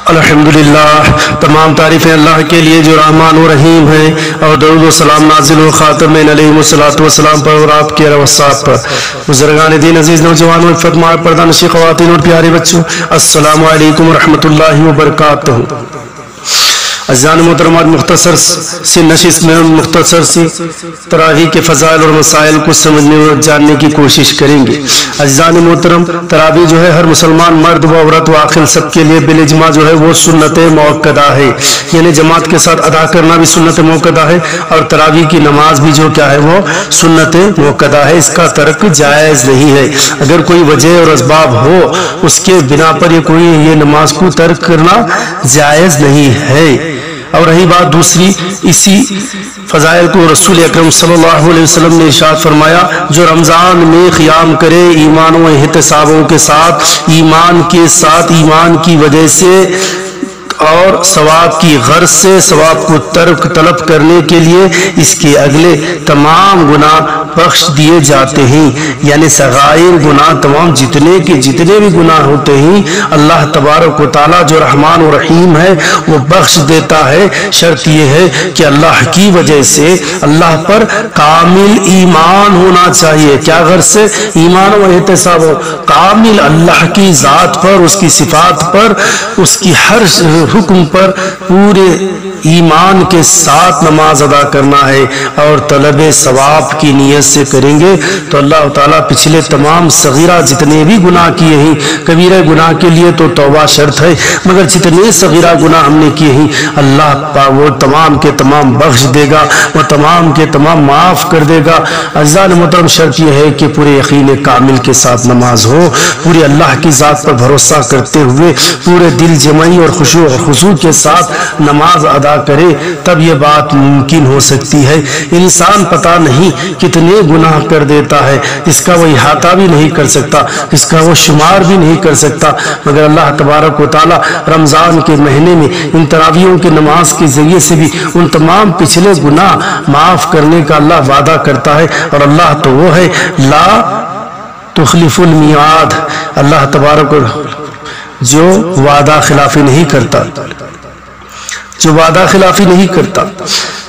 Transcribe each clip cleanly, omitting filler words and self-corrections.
الحمدللہ، تمام تعریفیں اللہ کے لیے جو رحمان و رحیم ہے، اور درود و سلام نازل و خاتم علیہ السلام پر اور آپ کے اصحاب پر۔ بزرگان دین، عزیز نوجوانوں، عفت ماہ پردہ نشین خواتین اور پیارے بچوں، السلام علیکم ورحمۃ اللہ وبرکاتہ۔ عزیزان محترمات، مختصر سی نشست میں مختصر سی تراویح کے فضائل اور مسائل کو سمجھنے اور جاننے کی کوشش کریں گے۔ عزیزان محترم، تراویح جو ہے ہر مسلمان مرد و عورت و عاقل سب کے لیے بالاجماع جو ہے وہ سنت موقدہ ہے، یعنی جماعت کے ساتھ ادا کرنا بھی سنت موقدہ ہے، اور تراویح کی نماز بھی جو کیا ہے وہ سنت موقدہ ہے، اس کا ترک جائز نہیں ہے۔ اگر کوئی وجہ اور اسباب ہو اس کے بنا پر یہ نماز کو ترک کرنا جائز نہیں ہے۔ اور رہی بات دوسری، اسی فضائل کو رسول اکرم صلی اللہ علیہ وسلم نے ارشاد فرمایا، جو رمضان میں قیام کرے ایمان و احتسابوں کے ساتھ، ایمان کے ساتھ، ایمان کی وجہ سے اور ثواب کی غرض سے، ثواب کو طلب کرنے کے لیے، اس کے اگلے تمام گناہ بخش دیے جاتے ہیں، یعنی صغائر گناہ تمام جتنے بھی گناہ ہوتے ہیں اللہ تبارک و تعالیٰ جو رحمان و رحیم ہے وہ بخش دیتا ہے۔ شرط یہ ہے کہ اللہ کی وجہ سے اللہ پر کامل ایمان ہونا چاہیے۔ کیا غرض سے؟ ایمان و احتساب کامل اللہ کی ذات پر، اس کی صفات پر، اس کی ہر حکم پر پورے ایمان کے ساتھ نماز ادا کرنا ہے، اور طلب ثواب کی نیت سے کریں گے تو اللہ تعالیٰ پچھلے تمام صغیرہ جتنے بھی گناہ کیے ہیں، کبیرہ گناہ کے لیے تو توبہ شرط ہے، مگر جتنے صغیرہ گناہ ہم نے کیے ہیں اللہ وہ تمام کے تمام بخش دے گا، وہ تمام کے تمام معاف کر دے گا۔ عزیزان محترم، شرط یہ ہے کہ پورے یقین کامل کے ساتھ نماز ہو، پورے اللہ کی ذات پر بھروسہ کرتے ہوئے پورے دل جمعی اور خشوع و خضوع کے ساتھ نماز ادا کرے، تب یہ بات ممکن ہو سکتی ہے۔ انسان پتہ نہیں کتنے گناہ کر دیتا ہے، اس کا وہ احاطہ بھی نہیں کر سکتا، اس کا وہ شمار بھی نہیں کر سکتا، مگر اللہ تبارک و تعالی رمضان کے مہینے میں ان تراویحوں کی نماز کے ذریعے سے بھی ان تمام پچھلے گناہ معاف کرنے کا اللہ وعدہ کرتا ہے، اور اللہ تو وہ ہے لا تخلف المیعاد، اللہ تبارک جو وعدہ خلافی نہیں کرتا، جو وعدہ خلافی نہیں کرتا۔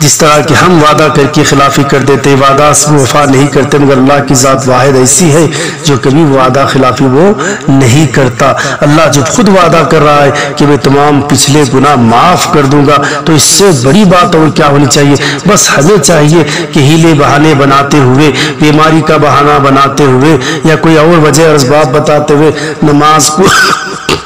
جس طرح کہ ہم وعدہ کر کے خلافی کر دیتے، وعدہ سے وفا نہیں کرتے، مگر اللہ کی ذات واحد ایسی ہے جو کبھی وعدہ خلافی وہ نہیں کرتا۔ اللہ جب خود وعدہ کر رہا ہے کہ میں تمام پچھلے گناہ معاف کر دوں گا، تو اس سے بڑی بات اور کیا ہونی چاہیے؟ بس ہمیں چاہیے کہ ہیلے بہانے بناتے ہوئے، بیماری کا بہانہ بناتے ہوئے، یا کوئی اور وجہ اور اسباب بتاتے ہوئے نماز کو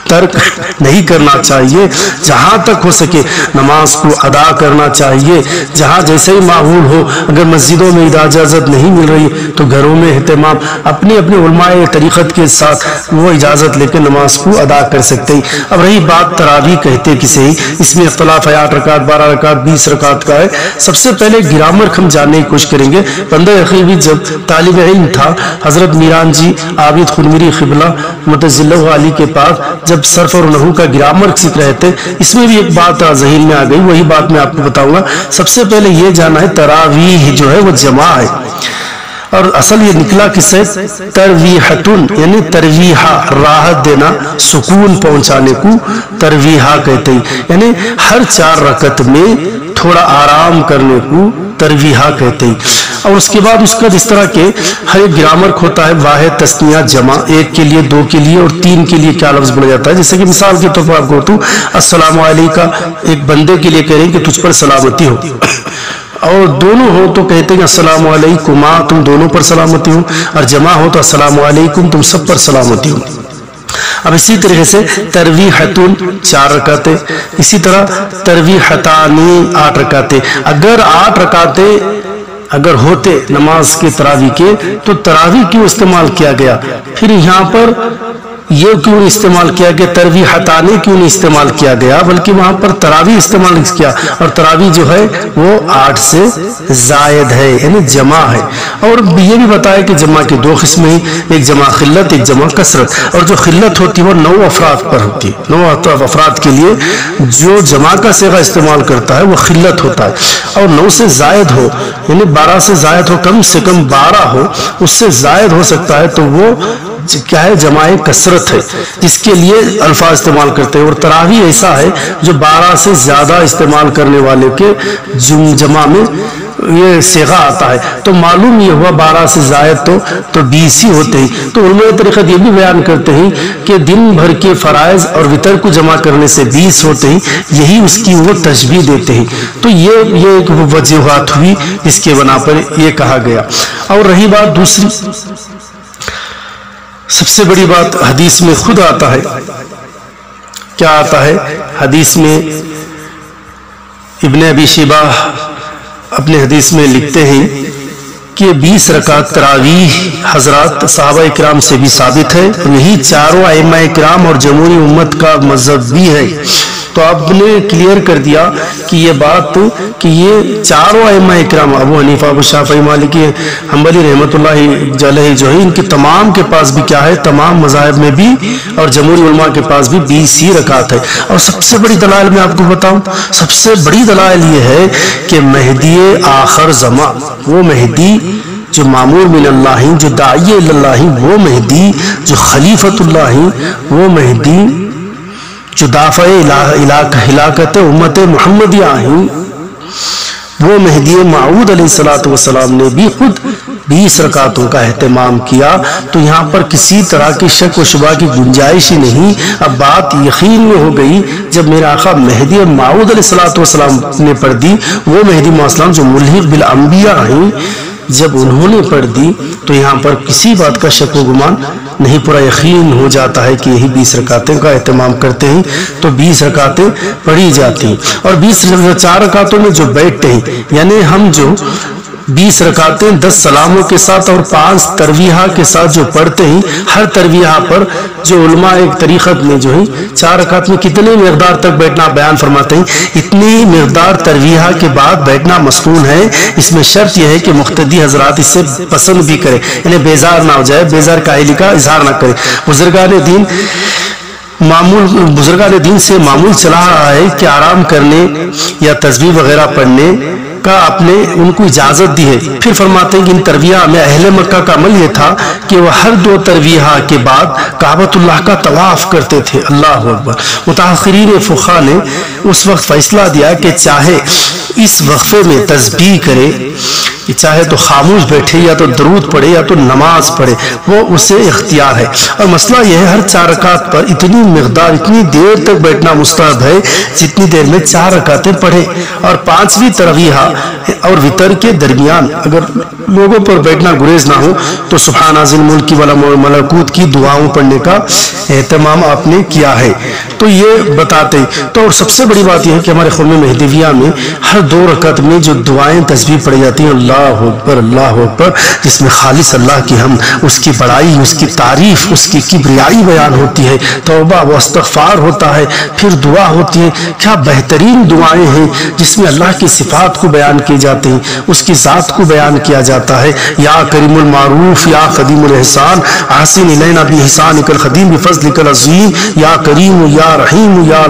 ترک نہیں کرنا چاہیے۔ جہاں تک ہو سکے نماز کو ادا کرنا چاہیے، جہاں جیسے ہی ماحول ہو۔ اگر مسجدوں میں اجازت نہیں مل رہی تو گھروں میں اہتمام اپنے علماء طریقت کے ساتھ وہ اجازت لے کے نماز کو ادا کر سکتے ہیں۔ اب رہی بات تراویح کہتے کسے ہی، اس میں اختلاف ہے، 8 رکعت 12 رکعت 20 رکعت کا ہے۔ سب سے پہلے گرامر ہم جاننے کی کوشش کریں گے۔ بندہ یقینی جب طالب علم تھا، حضرت میران جی عابد خنوری قبلہ متضلع علی کے پاس جب صرف اور نحو کا گرامر ذکر رہتے، اس میں بھی ایک بات ذہن میں آ گئی، وہی بات میں آپ کو بتاؤں گا۔ سب سے پہلے یہ جانا ہے تراویح جو ہے وہ جمع ہے، اور اصل یہ نکلا کس سے؟ ترویحتن، یعنی ترویحہ، راحت دینا، سکون پہنچانے کو ترویحہ کہتے ہیں، یعنی ہر 4 رکعت میں تھوڑا آرام کرنے کو ترویحہ کہتے ہیں۔ اور اس کے بعد اس کا جس طرح کہ ہر ایک گرامر ہوتا ہے واحد، تثنیہ، جمع، 1 کے لیے، 2 کے لیے اور 3 کے لیے کیا لفظ بولا جاتا ہے۔ جیسے کہ مثال کے طور پر آپ کو تو السلام علیکم ایک بندے کے لیے کہہ رہے ہیں کہ تجھ پر سلامتی ہو، اور دونوں ہو تو کہتے ہیں السلام علیکم، تم دونوں پر سلامتی ہو، اور جمع ہو تو السلام علیکم، تم سب پر سلامتی ہو۔ اب اسی طریقے سے ترویحتن 4 رکعتیں، اسی طرح ترویحتانی 8 رکعتیں۔ اگر 8 رکعتیں اگر ہوتے نماز کے تراویح کے تو تراویح کیوں استعمال کیا گیا؟ پھر یہاں پر یہ کیوں استعمال کیا گیا؟ ترویحتانی کیوں نہیں استعمال کیا گیا، بلکہ وہاں پر تراویح استعمال کیا؟ اور تراویح جو ہے وہ 8 سے زائد ہے، یعنی جمع ہے۔ اور یہ بھی بتایا کہ جمع کی 2 قسمیں ہیں، ایک جمع خلت، ایک جمع کثرت۔ اور جو خلت ہوتی ہے وہ 9 افراد پر ہوتی ہے، 9 افراد کے لیے جو جمع کا صیغہ استعمال کرتا ہے وہ خلت ہوتا ہے۔ اور 9 سے زائد ہو، یعنی 12 سے زائد ہو، کم سے کم 12 ہو، اس سے زائد ہو سکتا ہے تو وہ کیا ہے جماع کثرت ہے، جس کے لیے الفاظ استعمال کرتے ہیں، اور تراویح ایسا ہے جو 12 سے زیادہ استعمال کرنے والے کے جمع میں یہ صیغہ آتا ہے۔ تو معلوم یہ ہوا 12 سے زائد تو 20 ہی ہوتے ہیں۔ تو علماء طریقت یہ بھی بیان کرتے ہیں کہ دن بھر کے فرائض اور وتر کو جمع کرنے سے 20 ہوتے ہیں، یہی اس کی وہ تشبیہ دیتے ہیں۔ تو یہ ایک وجوہات ہوئی اس کے بنا پر یہ کہا گیا۔ اور رہی بات دوسری، سب سے بڑی بات حدیث میں خود آتا ہے، کیا آتا ہے حدیث میں؟ ابن ابی شیبہ اپنے حدیث میں لکھتے ہیں کہ 20 رکعت تراویح حضرات صحابہ اکرام سے بھی ثابت ہے، اور یہی چاروں ائمہ اکرام اور جمہوری امت کا مذہب بھی ہے۔ تو آپ نے کلیئر کر دیا کہ یہ بات کہ یہ چاروں ائمہ اکرام ابو حنیفہ، ابو شافعی، مالکی، حنبلی رحمۃ اللہ علیہ جو ہے، ان کے تمام کے پاس بھی کیا ہے، تمام مذاہب میں بھی اور جمہوری علماء کے پاس بھی 20 ہی رکعت ہے۔ اور سب سے بڑی دلائل میں آپ کو بتاؤں، سب سے بڑی دلائل یہ ہے کہ مہدی آخر زمان، وہ مہدی جو معمور من اللہ ہیں، جو داعی اللہ ہیں، وہ مہدی جو خلیفۃ اللہ ہیں، وہ مہدی جو دافع ہلاکت امت محمدیہ ہیں، وہ مہدی موعود علیہ السلام نے بھی خود 20 رکعتوں کا اہتمام کیا۔ تو یہاں پر کسی طرح کی شک و شبہ کی گنجائش ہی نہیں۔ اب بات یقین میں ہو گئی جب میرا آقا مہدی موعود علیہ السلام نے پڑھ دی، وہ مہدی موعود جو ملحق بالانبیاء ہیں، جب انہوں نے پڑھ دی تو یہاں پر کسی بات کا شک و گمان نہیں، پورا یقین ہو جاتا ہے کہ یہی 20 رکعتیں کا اہتمام کرتے ہیں۔ تو 20 رکعتیں پڑھی جاتی ہیں، اور 4 رکعتوں میں جو بیٹھتے ہیں، یعنی ہم جو 20 رکعتیں 10 سلاموں کے ساتھ اور 5 ترویحہ کے ساتھ جو پڑھتے ہیں، ہر ترویحہ پر جو علماء ایک طریقت میں جو ہے 4 رکعت میں کتنے مقدار تک بیٹھنا بیان فرماتے ہیں، اتنی مقدار ترویحہ کے بعد بیٹھنا مسنون ہے۔ اس میں شرط یہ ہے کہ مقتدی حضرات اس سے پسند بھی کرے، یعنی بیزار نہ ہو جائے، بیزار کاہلی کا اظہار نہ کرے۔ بزرگان دین سے معمول چلا رہا ہے کہ آرام کرنے یا تسبیح وغیرہ پڑھنے کا آپ نے ان کو اجازت دی ہے۔ پھر فرماتے ہیں کہ ان ترویحہ میں اہل مکہ کا عمل یہ تھا کہ وہ ہر 2 ترویحہ کے بعد کعبۃ اللہ کا طواف کرتے تھے۔ اللہ اکبر۔ متاخرین فقہا نے اس وقت فیصلہ دیا کہ چاہے اس وقفے میں تسبیح کرے، چاہے تو خاموش بیٹھے یا تو درود پڑھے یا تو نماز پڑھے، وہ اسے اختیار ہے۔ اور مسئلہ یہ ہے ہر 4 رکعت پر اتنی مقدار، اتنی دیر تک بیٹھنا مستحب ہے جتنی دیر میں 4 رکعتیں پڑھے۔ اور 5ویں تراویح اور وتر کے درمیان اگر لوگوں پر بیٹھنا گریز نہ ہو تو سبحان ذی الملک ولا ملکوت کی دعاؤں پڑھنے کا اہتمام آپ نے کیا ہے۔ تو یہ بتاتے تو، اور سب سے بڑی بات یہ ہے کہ ہمارے قوم مہدویہ میں ہر 2 رکعت میں جو دعائیں تسبیح پڑھی جاتی ہیں، اللہ اکبر اللہ اکبر، جس میں خالص اللہ کی ہم، اس کی بڑائی، اس کی تعریف، اس کی کبریائی بیان ہوتی ہے، توبہ و استغفار ہوتا ہے، پھر دعا ہوتی ہے۔ کیا بہترین دعائیں ہیں جس میں اللہ کی صفات کو بیان کیے جاتے ہیں، اس کی ذات کو بیان کیا جاتا ہے۔ یا کریم المعروف یا قدیم الاحسان احسن الینا باحسانک القدیم بفضلک العظیم، یا کریم یا رحیم یا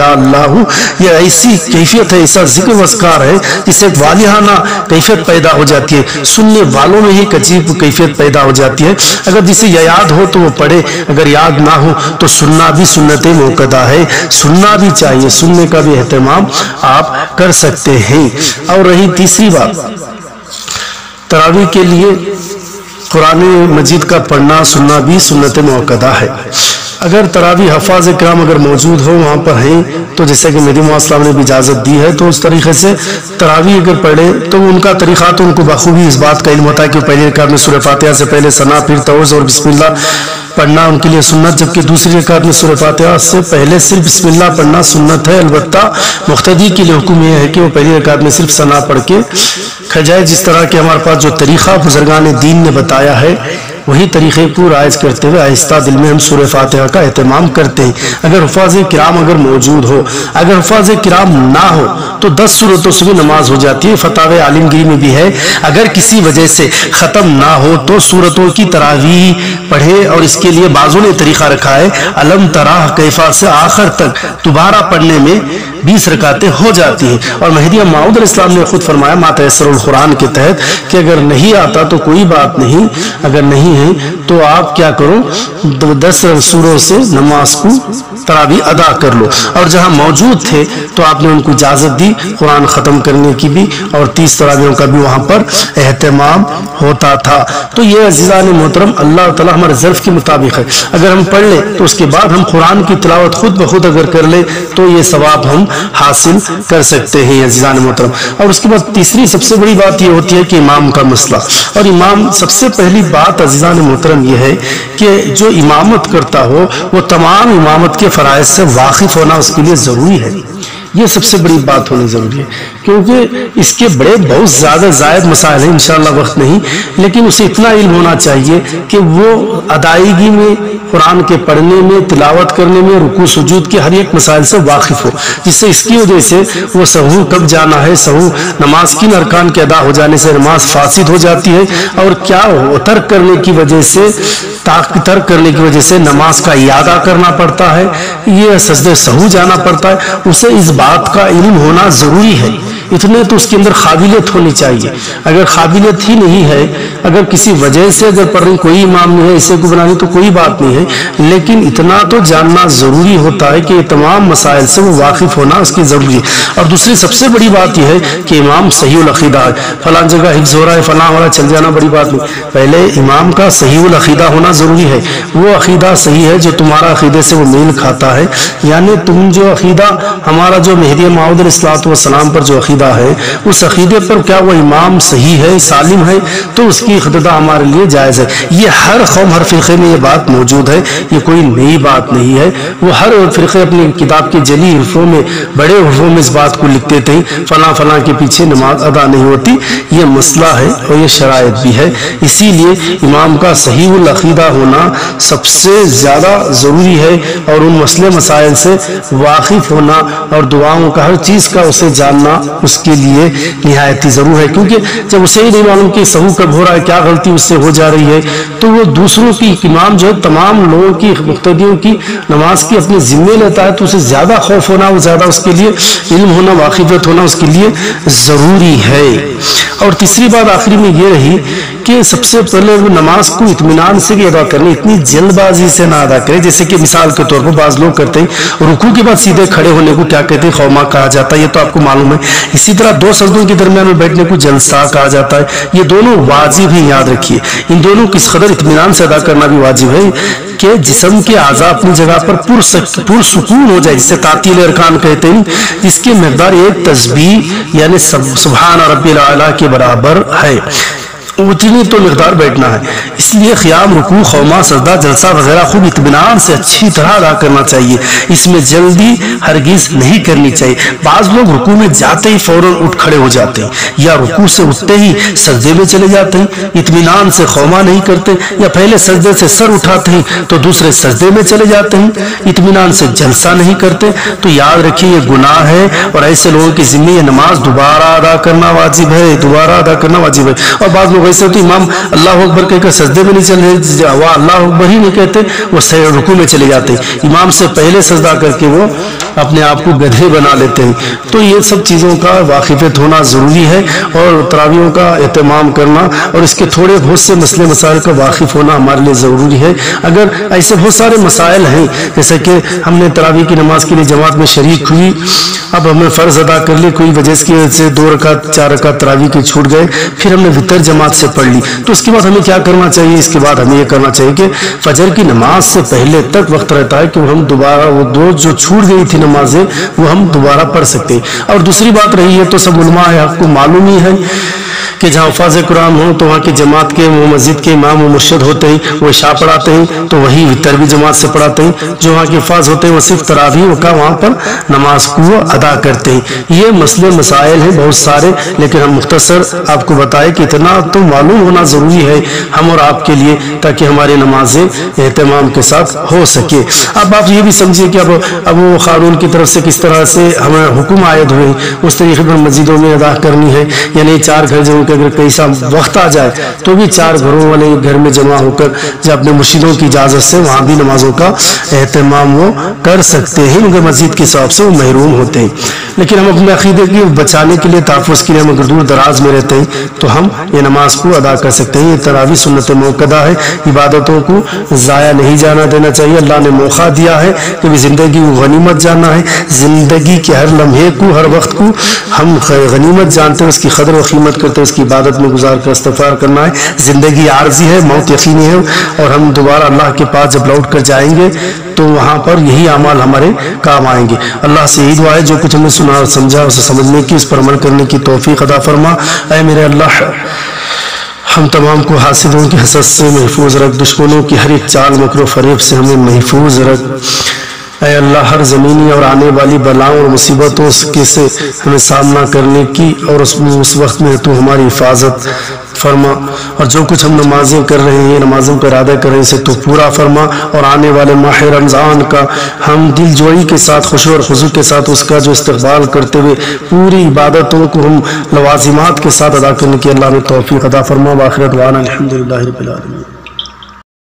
اللہ۔ یہ ایسی کیفیت ہے، ایسا ذکر و اذکار ہے جس سے ایک والہانہ کیفیت پیدا ہو جاتی ہے، سننے والوں میں ہی عجیب کیفیت پیدا ہو جاتی ہے۔ اگر جسے یاد ہو تو وہ پڑھے، اگر یاد نہ ہو تو سننا بھی سنت موقدہ ہے، سننا بھی چاہیے، سننے کا بھی اہتمام آپ کر سکتے ہیں۔ اور رہی تیسری بات، تراویح کے لیے قرآن مجید کا پڑھنا سننا بھی سنت موقدہ ہے۔ اگر تراویح حفاظ کرام اگر موجود ہو وہاں پر ہیں تو جیسے کہ مہدی موعود صاحب نے بھی اجازت دی ہے، تو اس طریقے سے تراویح اگر پڑھے تو ان کا طریقہ تو ان کو بخوبی اس بات کا علم ہوتا ہے کہ پہلی رکعت میں سورہ فاتحہ سے پہلے ثنا، پھر تعوذ اور بسم اللہ پڑھنا ان کے لیے سنت، جبکہ دوسری رکعت میں سورہ فاتحہ سے پہلے صرف بسم اللہ پڑھنا سنت ہے۔ البتہ مقتدی کے لیے حکم یہ ہے کہ وہ پہلی رکعت میں صرف ثنا پڑھ کے کھجائے، جس طرح کہ ہمارے پاس جو طریقہ بزرگان دین نے بتایا ہے وہی طریقے کو رائج کرتے ہوئے آہستہ دل میں ہم سورہ فاتحہ کا اہتمام کرتے ہیں۔ اگر حفاظ کرام اگر موجود ہو، اگر حفاظ کرام نہ ہو تو 10 سورتوں سے بھی نماز ہو جاتی ہے۔ فتاوی عالمگیری میں بھی ہے اگر کسی وجہ سے ختم نہ ہو تو سورتوں کی تراویح پڑھے، اور اس کے لیے بعضوں نے طریقہ رکھا ہے علم ترا کیفا سے آخر تک دوبارہ پڑھنے میں 20 رکعتیں ہو جاتی ہیں۔ اور مہدی موعود علیہ السلام نے خود فرمایا ما تیسر القرآن کے تحت کہ اگر نہیں آتا تو کوئی بات نہیں، اگر نہیں نہیں ہیں تو آپ کیا کرو 10 سوروں سے نماز کو تراویح ادا کر لو، اور جہاں موجود تھے تو آپ نے ان کو اجازت دی قرآن ختم کرنے کی بھی، اور 30 تراویحوں کا بھی وہاں پر اہتمام ہوتا تھا۔ تو یہ عزیزان محترم اللہ تعالیٰ ہمارے ظرف کے مطابق ہے، اگر ہم پڑھ لیں تو اس کے بعد ہم قرآن کی تلاوت خود بخود اگر کر لیں تو یہ ثواب ہم حاصل کر سکتے ہیں عزیزان محترم۔ اور اس کے بعد تیسری سب سے بڑی بات یہ ہوتی ہے کہ امام کا مسئلہ، اور امام سب سے پہلی بات عزیزان محترم یہ ہے کہ جو امامت کرتا ہو وہ تمام امامت کے فرائض سے واقف ہونا اس کے لیے ضروری ہے، یہ سب سے بڑی بات ہونی ضروری ہے، کیونکہ اس کے بڑے بہت زیادہ زائد مسائل ہیں، انشاءاللہ وقت نہیں، لیکن اسے اتنا علم ہونا چاہیے کہ وہ ادائیگی میں، قرآن کے پڑھنے میں، تلاوت کرنے میں، رکوع سجود کے ہر ایک مسائل سے واقف ہو، جس سے اس کی وجہ سے وہ سہو کب جانا ہے، سہو نماز کن ارکان کے ادا ہو جانے سے نماز فاسد ہو جاتی ہے، اور کیا ترک کرنے کی وجہ سے ترک کرنے کی وجہ سے نماز کا اعادہ کرنا پڑتا ہے، یہ سجدہ سہو جانا پڑتا ہے، اسے اس بات کا علم ہونا ضروری ہے۔ اتنے تو اس کے اندر قابلیت ہونی چاہیے، اگر قابلیت ہی نہیں ہے، اگر کسی وجہ سے اگر پڑھ رہی کوئی امام نہیں ہے اسے کو بنانی تو کوئی بات نہیں ہے، لیکن اتنا تو جاننا ضروری ہوتا ہے کہ یہ تمام مسائل سے وہ واقف ہونا اس کی ضروری ہے۔ اور دوسری سب سے بڑی بات یہ ہے کہ امام صحیح العقیدہ ہے، فلاں جگہ حفظ ہو رہا ہے فلاں ہو رہا ہے چل جانا بڑی بات نہیں، پہلے امام کا صحیح العقیدہ ہونا ضروری ہے، وہ عقیدہ صحیح ہے جو تمہارا عقیدے سے وہ میل کھاتا ہے، یعنی تم جو عقیدہ ہمارا جو مہدی موعود علیہ الصلوۃ والسلام پر جو عقیدہ ہے اس عقیدے پر کیا وہ امام صحیح ہے، سالم ہے، تو اس کی اقتداء ہمارے لیے جائز ہے۔ یہ ہر قوم ہر فرقے میں یہ بات موجود ہے، یہ کوئی نئی بات نہیں ہے، وہ ہر فرقے اپنی کتاب کے جلی حروفوں میں بڑے حروفوں میں اس بات کو لکھتے تھے فلاں فلاں کے پیچھے نماز ادا نہیں ہوتی، یہ مسئلہ ہے اور یہ شرائط بھی ہے، اسی لیے امام کا صحیح العقیدہ ہونا سب سے زیادہ ضروری ہے، اور ان مسئلے مسائل سے واقف ہونا اور دعاؤں کا ہر چیز کا اسے جاننا اس کے لیے نہایت ہی ضرور ہے، کیونکہ جب اسے ہی نہیں معلوم کہ سہو کب ہو رہا ہے، کیا غلطی اس سے ہو جا رہی ہے، تو وہ دوسروں کی امام جو ہے تمام لوگوں کی مقتدیوں کی نماز کی اپنے ذمے لیتا ہے، تو اسے زیادہ خوف ہونا، وہ زیادہ اس کے لیے علم ہونا، واقفیت ہونا اس کے لیے ضروری ہے۔ اور تیسری بات آخری میں یہ رہی کہ سب سے پہلے وہ نماز کو اطمینان سے بھی ادا کرنی، اتنی جلد بازی سے نہ ادا کرے، جیسے کہ مثال کے طور پر بعض لوگ کرتے ہیں رکوع کے بعد سیدھے کھڑے ہونے کو کیا کہتے ہیں، خوما کہا جاتا ہے، یہ تو آپ کو معلوم ہے۔ اسی طرح 2 سجدوں کے درمیان میں بیٹھنے کو جلسہ کہا جاتا ہے، یہ دونوں واجب ہیں، یاد رکھیے ان دونوں کس قدر اطمینان سے ادا کرنا بھی واجب ہے کہ جسم کے اعضاء اپنی جگہ پر پرسکون ہو جائے، جسے تعطیل ارکان کہتے ہیں، جس کی مقدار ایک تسبیح یعنی سبحان ربی الاعلیٰ کے برابر ہے، اتنی تو مقدار بیٹھنا ہے۔ اس لیے قیام، رکوع، خوما، سجدہ، جلسہ وغیرہ خوب اطمینان سے اچھی طرح ادا کرنا چاہیے، اس میں جلدی ہرگز نہیں کرنی چاہیے۔ بعض لوگ رکوع میں جاتے ہی فوراً اٹھ کھڑے ہو جاتے ہیں، یا رکوع سے اٹھتے ہی سجدے میں چلے جاتے ہیں، اطمینان سے خوما نہیں کرتے، یا پہلے سجدے سے سر اٹھاتے ہیں تو دوسرے سجدے میں چلے جاتے ہیں، اطمینان سے جلسہ نہیں کرتے، تو یاد رکھیے یہ گناہ ہے، اور ایسے لوگوں کے ذمہ یہ نماز دوبارہ ادا کرنا واجب ہے، دوبارہ ادا کرنا واجب ہے۔ اور بعض لوگ ایسے ہوتے امام اللہ اکبر کہہ کر سجدے میں نہیں چلے، وہ اللہ اکبر ہی نہیں کہتے، وہ رکوع میں چلے جاتے ہیں، امام سے پہلے سجدہ کر کے وہ اپنے آپ کو گدھے بنا لیتے ہیں۔ تو یہ سب چیزوں کا واقفیت ہونا ضروری ہے، اور تراویحوں کا اہتمام کرنا اور اس کے تھوڑے بہت سے مسئلے مسائل کا واقف ہونا ہمارے لیے ضروری ہے۔ اگر ایسے بہت سارے مسائل ہیں، جیسے کہ ہم نے تراویح کی نماز کے لیے جماعت میں شریک ہوئی، اب ہم نے فرض ادا کر لی، کوئی وجہ سے 2 رکعت 4 رکعت تراویح کے چھوٹ گئے، پھر ہم نے وتر جماعت سے پڑھ لی، تو اس کے بعد ہمیں کیا کرنا چاہیے؟ اس کے بعد ہمیں یہ کرنا چاہیے کہ فجر کی نماز سے پہلے تک وقت رہتا ہے کہ ہم دوبارہ وہ 2 جو چھوٹ گئی تھی نمازیں وہ ہم دوبارہ پڑھ سکتے ہیں۔ اور دوسری بات رہی ہے تو سب علماء ہے، آپ کو معلوم ہی ہے کہ جہاں حفاظ قرآن ہوں تو وہاں کی جماعت کے وہ مسجد کے امام و مرشد ہوتے ہیں، وہ عشاء پڑھاتے ہیں تو وہی وتر بھی جماعت سے پڑھاتے ہیں، جو وہاں کے حفاظ ہوتے ہیں وہ صرف تراویح کا وہاں پر نماز کو ادا کرتے ہیں۔ یہ مسئلے مسائل ہیں بہت سارے، لیکن ہم مختصر آپ کو بتائے کہ اتنا تو معلوم ہونا ضروری ہے ہم اور آپ کے لیے، تاکہ ہماری نمازیں اہتمام کے ساتھ ہو سکے۔ اب آپ یہ بھی سمجھیے کہ اب وہ قانون کی طرف سے کس طرح سے ہمیں حکم عائد ہوئے، اس طریقے پر مسجدوں میں ادا کرنی ہے، یعنی 4 گھر درجوں کے اگر کیسا وقت آ جائے تو بھی 4 گھروں والے گھر میں جمع ہو کر جب اپنے مرشدوں کی اجازت سے وہاں بھی نمازوں کا اہتمام وہ کر سکتے ہیں، مگر مسجد کے حساب سے وہ محروم ہوتے ہیں۔ لیکن ہم اپنے عقیدے کی بچانے کے لیے، تحفظ کے لیے ہم اگر دور دراز میں رہتے ہیں تو ہم یہ نماز کو ادا کر سکتے ہیں۔ یہ تراویح سنت موقدہ ہے، عبادتوں کو ضائع نہیں جانا دینا چاہیے۔ اللہ نے موقع دیا ہے کہ زندگی کو غنیمت جاننا ہے، زندگی کے ہر لمحے کو، ہر وقت کو ہم غنیمت جانتے ہیں، اس کی قدر و قیمت کرتے ہیں، اس کی عبادت میں گزار کر استغفار کرنا ہے۔ زندگی عارضی ہے، موت یقینی ہے، اور ہم دوبارہ اللہ کے پاس جب لوٹ کر جائیں گے تو وہاں پر یہی اعمال ہمارے کام آئیں گے۔ اللہ سے یہی دعا ہے جو کچھ ہم نے سنا اور سمجھا اسے سمجھنے کی، اس پر عمل کرنے کی توفیق عطا فرما۔ اے میرے اللہ، ہم تمام کو حاسدوں کی حسد سے محفوظ رکھ، دشمنوں کی ہر ایک چال مکر و فریب سے ہمیں محفوظ رکھ۔ اے اللہ، ہر زمینی اور آنے والی بلاؤں اور مصیبتوں سے ہمیں سامنا کرنے کی، اور اس وقت میں تو ہماری حفاظت فرما، اور جو کچھ ہم نمازیں کر رہے ہیں، نمازوں کا ارادہ کر رہے ہیں، اسے تو پورا فرما، اور آنے والے ماہ رمضان کا ہم دل جوئی کے ساتھ، خشوع اور خضوع کے ساتھ اس کا جو استقبال کرتے ہوئے پوری عبادتوں کو ہم لوازمات کے ساتھ ادا کرنے کی اللہ نے توفیق عطا فرما۔ وآخر دعوانا الحمدللہ رب العالمین۔